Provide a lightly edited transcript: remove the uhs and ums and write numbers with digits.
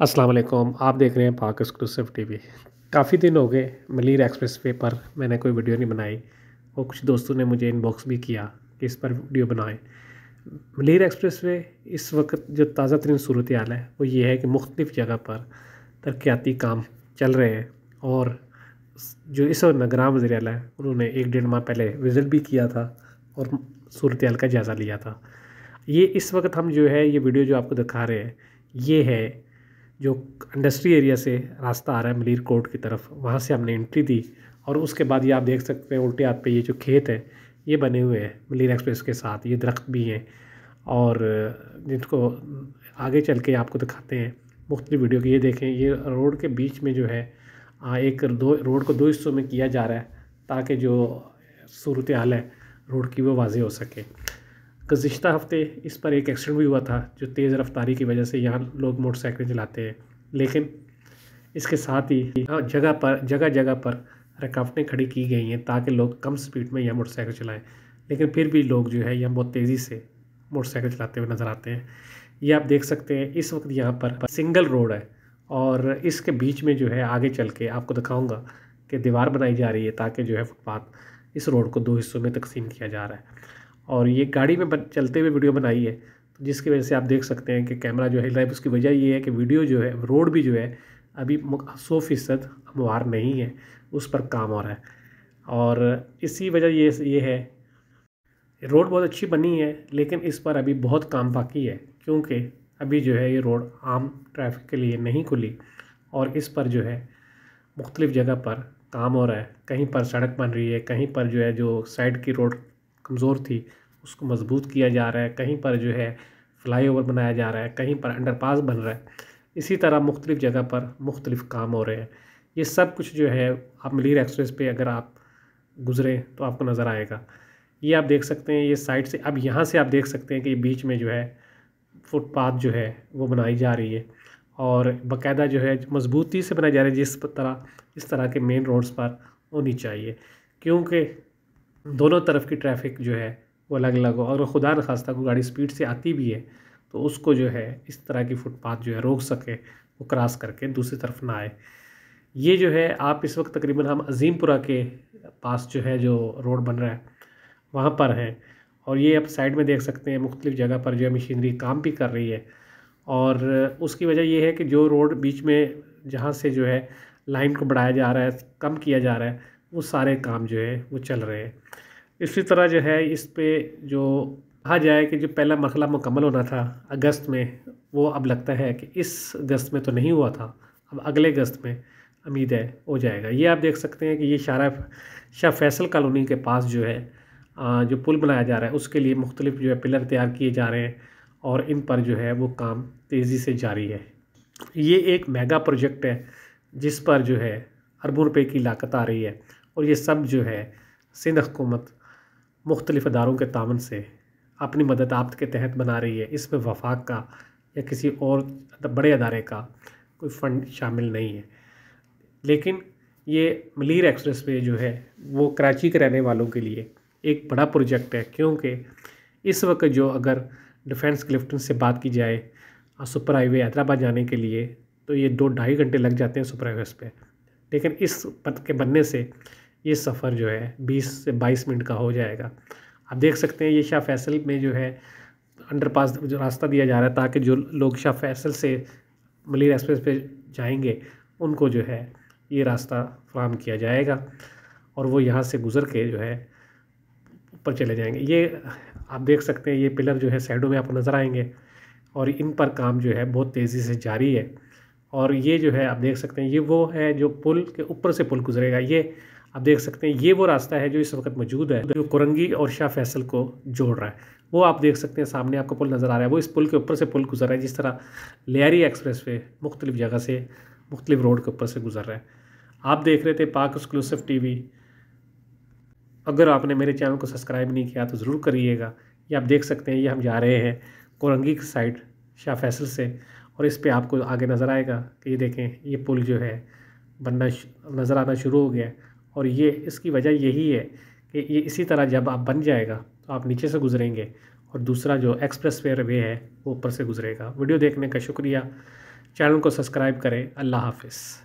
अस्सलाम वालेकुम। आप देख रहे हैं पाक एक्सक्लूसिव टीवी। काफ़ी दिन हो गए मलीर एक्सप्रेस वे पर मैंने कोई वीडियो नहीं बनाई और कुछ दोस्तों ने मुझे इनबॉक्स भी किया कि इस पर वीडियो बनाएं। मलीर एक्सप्रेस वे इस वक्त जो ताज़ा तरीन सूरत हाल है वो ये है कि मुख्तलिफ़ जगह पर तरक्याती काम चल रहे हैं और जो इस वक्त नगरान वज़ीर आला है उन्होंने 1-1.5 माह पहले विज़िट भी किया था और सूरत हाल का जायज़ा लिया था। ये इस वक्त हम जो है ये वीडियो जो आपको दिखा रहे हैं ये है जो इंडस्ट्री एरिया से रास्ता आ रहा है मलीर कोर्ट की तरफ, वहाँ से हमने एंट्री दी और उसके बाद ये आप देख सकते हैं उल्टे हाथ पे ये जो खेत है ये बने हुए हैं मलीर एक्सप्रेस के साथ। ये दरख्त भी हैं और जिनको आगे चल के आपको दिखाते हैं मुख्तलिफ वीडियो की। ये देखें ये रोड के बीच में जो है एक दो रोड को 2 हिस्सों में किया जा रहा है ताकि जो सूरत हाल है रोड की वो वाज़ेह हो सके। गुज़िश्ता हफ़्ते इस पर एक एक्सीडेंट भी हुआ था जो तेज़ रफ्तारी की वजह से यहाँ लोग मोटरसाइकिल चलाते हैं, लेकिन इसके साथ ही जगह जगह पर रुकावटें खड़ी की गई हैं ताकि लोग कम स्पीड में यहाँ मोटरसाइकिल चलाएं, लेकिन फिर भी लोग जो है यहाँ बहुत तेज़ी से मोटरसाइकिल चलाते हुए नज़र आते हैं। ये आप देख सकते हैं इस वक्त यहाँ पर सिंगल रोड है और इसके बीच में जो है आगे चल के आपको दिखाऊँगा कि दीवार बनाई जा रही है ताकि जो है फुटपाथ इस रोड को 2 हिस्सों में तकसीम किया जा रहा है। और ये गाड़ी में चलते हुए वीडियो बनाई है तो जिसकी वजह से आप देख सकते हैं कि कैमरा जो हिल रहा है। उसकी वजह ये है कि वीडियो जो है रोड भी जो है अभी 100% हमवार नहीं है, उस पर काम हो रहा है और इसी वजह ये है रोड बहुत अच्छी बनी है लेकिन इस पर अभी बहुत काम बाकी है क्योंकि अभी जो है ये रोड आम ट्रैफिक के लिए नहीं खुली और इस पर जो है मुख्तलिफ़ जगह पर काम हो रहा है। कहीं पर सड़क बन रही है, कहीं पर जो है जो साइड की रोड कमज़ोर थी उसको मज़बूत किया जा रहा है, कहीं पर जो है फ्लाईओवर बनाया जा रहा है, कहीं पर अंडरपास बन रहा है। इसी तरह मुख्तलिफ़ जगह पर मुख्तलिफ़ काम हो रहे हैं। ये सब कुछ जो है आप मलीर एक्सप्रेस पे अगर आप गुज़रें तो आपको नज़र आएगा। ये आप देख सकते हैं ये साइड से अब यहाँ से आप देख सकते हैं कि बीच में जो है फुटपाथ जो है वो बनाई जा रही है और बाकायदा जो है मज़बूती से बनाई जा रही है इस तरह के मेन रोड्स पर होनी चाहिए क्योंकि दोनों तरफ की ट्रैफिक जो है वो अलग अलग हो और खुदा न खास्ता कोई गाड़ी स्पीड से आती भी है तो उसको जो है इस तरह की फुटपाथ जो है रोक सके, वो क्रॉस करके दूसरी तरफ ना आए। ये जो है आप इस वक्त तकरीबन हम अज़ीमपुरा के पास जो है जो रोड बन रहा है वहाँ पर हैं और ये आप साइड में देख सकते हैं मुख्तलिफ़ जगह पर जो है मशीनरी काम भी कर रही है और उसकी वजह ये है कि जो रोड बीच में जहाँ से जो है लाइन को बढ़ाया जा रहा है, कम किया जा रहा है, वो सारे काम जो है वो चल रहे हैं। इसी तरह जो है इस पे जो कहा जाए कि जो पहला मरहला मुकम्मल होना था अगस्त में, वो अब लगता है कि इस अगस्त में तो नहीं हुआ था, अब अगले अगस्त में उम्मीद है हो जाएगा। ये आप देख सकते हैं कि ये शाह फैसल कॉलोनी के पास जो है जो पुल बनाया जा रहा है उसके लिए मुख्तलिफ जो है पिलर तैयार किए जा रहे हैं और इन पर जो है वो काम तेज़ी से जारी है। ये एक मेगा प्रोजेक्ट है जिस पर जो है अरबों रुपए की लागत आ रही है और ये सब जो है सिंध हुकूमत मुख्तलिफ़ अदारों के तावन से अपनी मदद आप्त के तहत बना रही है। इसमें वफाक का या किसी और बड़े अदारे का कोई फ़ंड शामिल नहीं है, लेकिन ये मलीर एक्सप्रेस वे जो है वो कराची के रहने वालों के लिए एक बड़ा प्रोजेक्ट है क्योंकि इस वक्त जो अगर डिफेंस क्लिफ्टन से बात की जाए सुपर हाईवे हैदराबाद जाने के लिए तो ये 2-2.5 घंटे लग जाते हैं सुपर हाईवेज़ पे, लेकिन इस पथ के बनने से ये सफ़र जो है 20 से 22 मिनट का हो जाएगा। आप देख सकते हैं ये शाह फैसल में जो है अंडरपास जो रास्ता दिया जा रहा है ताकि जो लोग शाह फैसल से मलीर एक्सप्रेस पे जाएंगे उनको जो है ये रास्ता फराहम किया जाएगा और वो यहाँ से गुज़र के जो है ऊपर चले जाएंगे। ये आप देख सकते हैं ये पिलर जो है साइडों में आपको नज़र आएंगे और इन पर काम जो है बहुत तेज़ी से जारी है और ये जो है आप देख सकते हैं ये वो है जो पुल के ऊपर से पुल गुजरेगा। ये आप देख सकते हैं ये वो रास्ता है जो इस वक्त मौजूद है जो कुरंगी और शाह फैसल को जोड़ रहा है। वो आप देख सकते हैं सामने आपको पुल नज़र आ रहा है, वो इस पुल के ऊपर से पुल गुजर रहा है जिस तरह लियारी एक्सप्रेस वे मुख्तलिफ़ जगह से मुख्तलिफ़ रोड के ऊपर से गुजर रहा है। आप देख रहे थे पाक एक्सक्लूसिव टीवी। अगर आपने मेरे चैनल को सब्सक्राइब नहीं किया तो ज़रूर करिएगा। ये आप देख सकते हैं ये हम जा रहे हैं कोरंगी की साइड शाह फैसल से और इस पे आपको आगे नज़र आएगा कि ये देखें ये पुल जो है बनना नज़र आना शुरू हो गया है और ये इसकी वजह यही है कि ये इसी तरह जब आप बन जाएगा तो आप नीचे से गुजरेंगे और दूसरा जो एक्सप्रेस वे है वो ऊपर से गुजरेगा। वीडियो देखने का शुक्रिया। चैनल को सब्सक्राइब करें। अल्लाह हाफ़िज़।